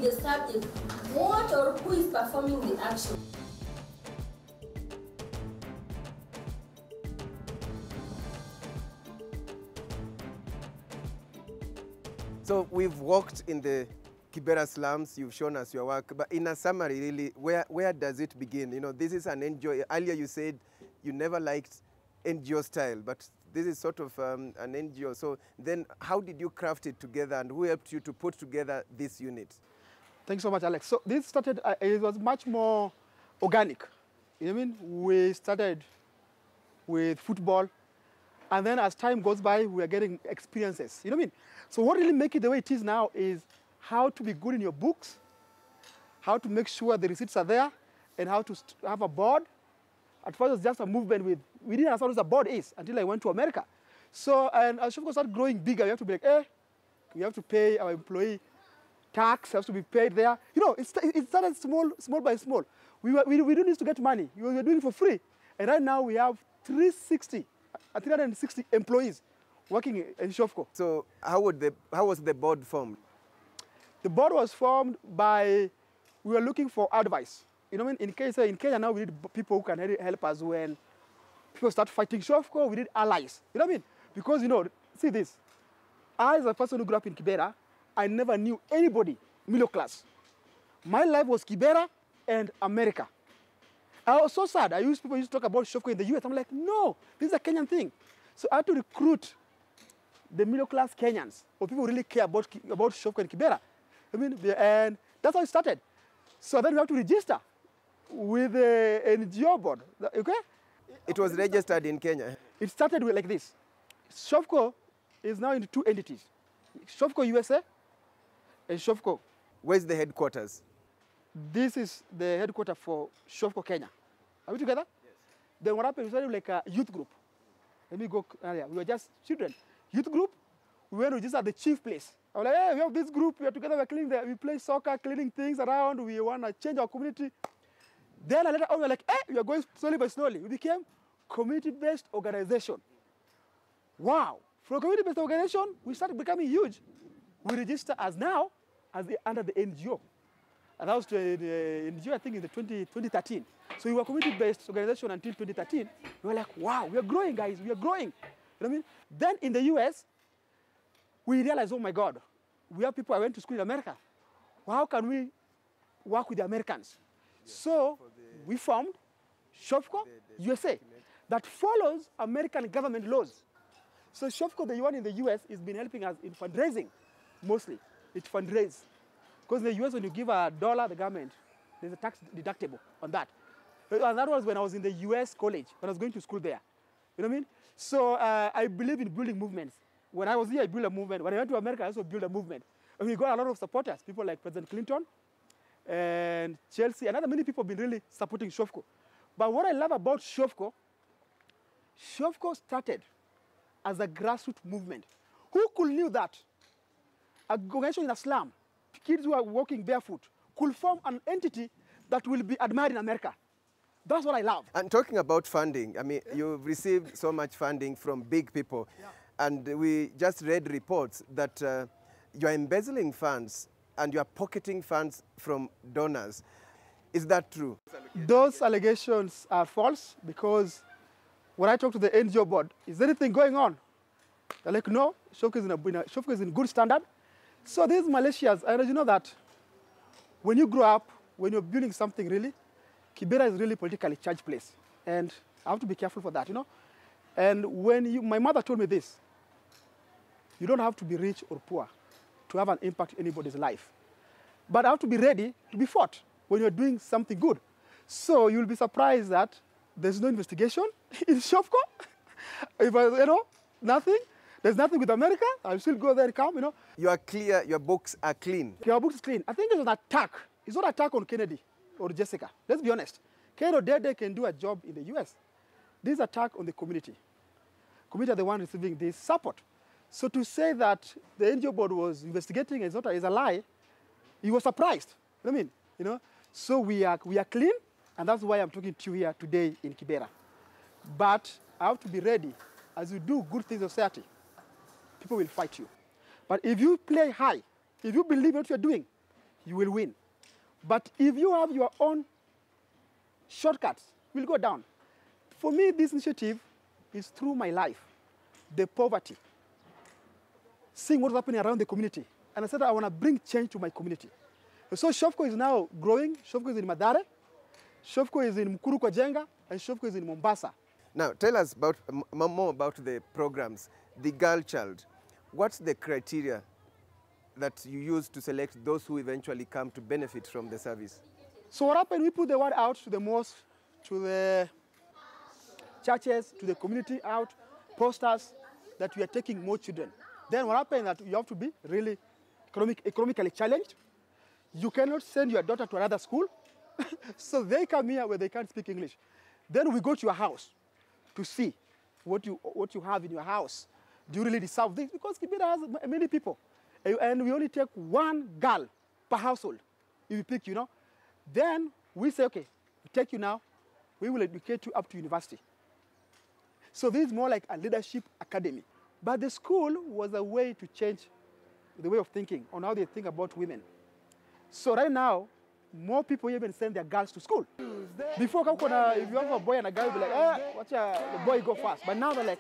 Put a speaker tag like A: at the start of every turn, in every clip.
A: the subject, what or who is performing the action.
B: So we've walked in the Kibera slums, you've shown us your work, but in a summary, really, where does it begin? You know, this is an NGO. Earlier you said you never liked NGO style, but this is sort of an NGO. So then how did you craft it together, and who helped you to put together this unit?
C: Thanks so much, Alex. So this started, it was much more organic. You know what I mean? We started with football, and then as time goes by, we are getting experiences. You know what I mean? So what really makes it the way it is now is how to be good in your books, how to make sure the receipts are there, and how to have a board. At first, it was just a movement with, we didn't understand what a board is until I went to America. So, and as Shofco started growing bigger, we have to be like, we have to pay our employee tax, has to be paid there. You know, it started small by small. We didn't need to get money. We were doing it for free. And right now, we have 360 employees working in Shofco.
B: So how was the board formed?
C: The board was formed by, we were looking for advice. You know, in Kenya now we need people who can help us when people start fighting Shofco. We need allies. You know what I mean? Because, you know, see this. I, as a person who grew up in Kibera, I never knew anybody middle class. My life was Kibera and America. I was so sad. People used to talk about Shofco in the US. I'm like, no, this is a Kenyan thing. So I had to recruit the middle class Kenyans, or people who really care about Shofco and Kibera. I mean, and that's how it started. So then we have to register with the NGO board, okay?
B: It was registered in Kenya?
C: It started with like this. Shofco is now into two entities. Shofco USA and Shofco.
B: Where's the headquarters?
C: This is the headquarters for Shofco Kenya. Are we together? Yes. Then what happened, we started like a youth group. Let me go earlier. We were just children. Youth group, we went to register at the chief place. I was like, hey, we have this group, we are together, we're cleaning we play soccer, cleaning things around, we want to change our community. Then later on, we were like, hey, we are going slowly by slowly. We became community-based organization. Wow. From a community-based organization, we started becoming huge. We register under the NGO. And that was the NGO, I think, in the 2013. So we were a community-based organization until 2013. We were like, wow, we are growing, guys, we are growing. You know what I mean? Then in the US, we realized, oh my God, we have people, I went to school in America. How can we work with the Americans? Yes. So we formed Shofco USA that follows American government laws. So Shofco, the one in the US, has been helping us in fundraising, mostly. It fundraises. Because in the US, when you give $1, the government, there's a tax deductible on that. And that was when I was in the US college, when I was going to school there. You know what I mean? So I believe in building movements. When I was here, I built a movement. When I went to America, I also built a movement. And we got a lot of supporters, people like President Clinton and Chelsea, and other many people have been really supporting Shofco. But what I love about Shofco started as a grassroots movement. Who could knew that a organization in a slum, kids who are walking barefoot, could form an entity that will be admired in America? That's what I love.
B: And talking about funding, I mean, you've received so much funding from big people. Yeah. And we just read reports that you're embezzling funds and you're pocketing funds from donors. Is that true?
C: Those allegations are false, because when I talk to the NGO board, is anything going on? They're like, no, Shofco is in good standard. So these Malaysians, and you know that when you grow up, when you're building something really, Kibera is really politically charged place. And I have to be careful for that, you know? And when my mother told me this, you don't have to be rich or poor to have an impact in anybody's life. But I have to be ready to be fought when you're doing something good. So you'll be surprised that there's no investigation in Shofco. If you know, nothing. There's nothing with America. I'll still go there and come, you know.
B: You are clear, your books are clean.
C: Your books are clean. I think it's an attack. It's not an attack on Kennedy or Jessica. Let's be honest. Odede can do a job in the US. This is an attack on the community. Community are the one receiving this support. So to say that the NGO board was investigating is a lie, he was surprised. You know what I mean? You know? So we are clean, and that's why I'm talking to you here today in Kibera. But I have to be ready. As you do good things in society, people will fight you. But if you play high, if you believe what you're doing, you will win. But if you have your own shortcuts, you will go down. For me, this initiative is through my life, the poverty, seeing what's happening around the community. And I said I want to bring change to my community. So Shofco is now growing. Shofco is in Madare, Shofco is in Mkuru kwa Jenga, and Shofco is in Mombasa.
B: Now, tell us about, more about the programs. The Girl Child, what's the criteria that you use to select those who eventually come to benefit from the service?
C: So what happened, we put the word out to the mosques, to the churches, to the community out, posters, that we are taking more children. Then what happened that you have to be really economically challenged. You cannot send your daughter to another school. So they come here where they can't speak English. Then we go to your house to see what you have in your house. Do you really deserve this? Because Kibera has many people. And we only take one girl per household if we pick, you know. Then we say, okay, we take you now. We will educate you up to university. So this is more like a leadership academy. But the school was a way to change the way of thinking on how they think about women. So right now, more people even send their girls to school. Before, if you have a boy and a girl, you'll be like, watch the boy go fast. But now they're like,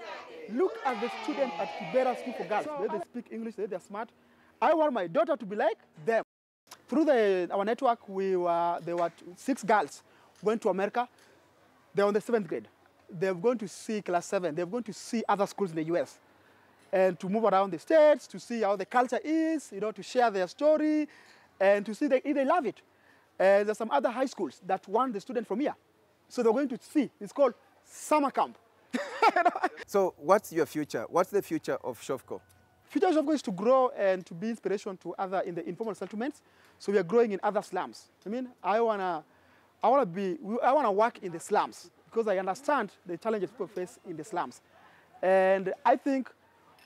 C: look at the student at Kibera School for Girls. They speak English, they're smart. I want my daughter to be like them. Through our network, there were 6 girls went to America. They're on the 7th grade. They're going to see class 7. They're going to see other schools in the US. And to move around the states, to see how the culture is, you know, to share their story, and to see if they love it. And there's some other high schools that want the student from here. So they're going to see. It's called summer camp.
B: So what's your future? What's the future of Shofco?
C: Future of Shofco is to grow and to be inspiration to other in the informal settlements. So we are growing in other slums. I mean, I wanna work in the slums because I understand the challenges people face in the slums. And I think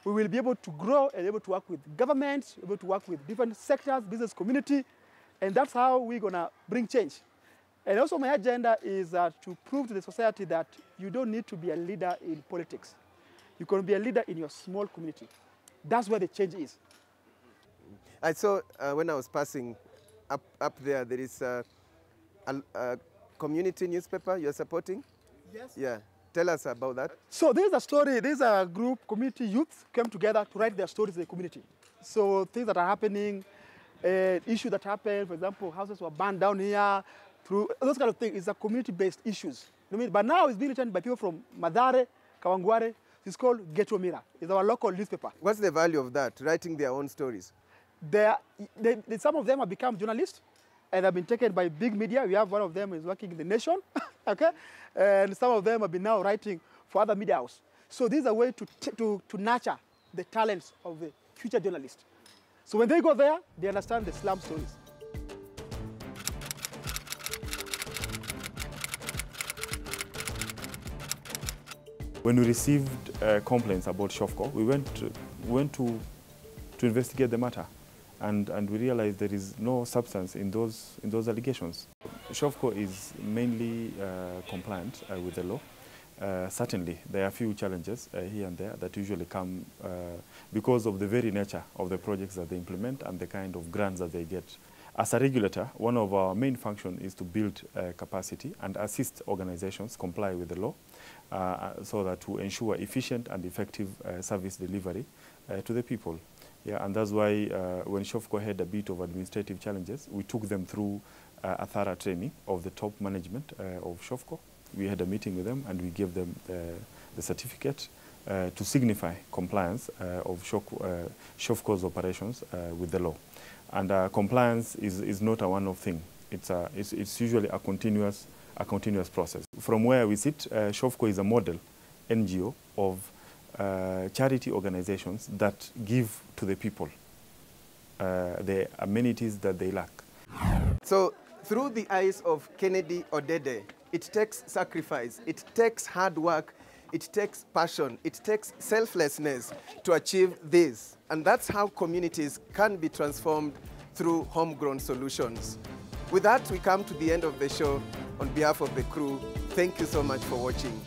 C: we will be able to grow and able to work with governments, able to work with different sectors, business community, and that's how we're gonna bring change. And also my agenda is to prove to the society that you don't need to be a leader in politics. You can be a leader in your small community. That's where the change is.
B: I saw when I was passing up there, there is a community newspaper you're supporting?
C: Yes.
B: Yeah. Tell us about that.
C: So there's a story, there's a group, community youth came together to write their stories in the community. So things that are happening, issues that happen, for example, houses were burned down here, through those kind of things. It's a community-based issues. You know what I mean? But now it's being written by people from Madare, Kawangware. It's called Ghetto Mirror. It's our local newspaper.
B: What's the value of that, writing their own stories?
C: Some of them have become journalists and have been taken by big media. We have one of them is working in The Nation, okay? And some of them have been now writing for other media houses. So this is a way to nurture the talents of the future journalists. So when they go there, they understand the slum stories.
D: When we received complaints about Shofco, we went to investigate the matter, and we realized there is no substance in those allegations. Shofco is mainly compliant with the law. Certainly, there are a few challenges here and there that usually come because of the very nature of the projects that they implement and the kind of grants that they get. As a regulator, one of our main functions is to build capacity and assist organizations comply with the law so that to ensure efficient and effective service delivery to the people. Yeah, and that's why when Shofco had a bit of administrative challenges, we took them through a thorough training of the top management of Shofco. We had a meeting with them and we gave them the certificate to signify compliance of Shofco's operations with the law. And compliance is not a one-off thing. It's usually a continuous process. From where we sit, Shofco is a model NGO of charity organizations that give to the people the amenities that they lack.
B: So through the eyes of Kennedy Odede, it takes sacrifice, it takes hard work, it takes passion, it takes selflessness to achieve this. And that's how communities can be transformed through homegrown solutions. With that, we come to the end of the show. On behalf of the crew, thank you so much for watching.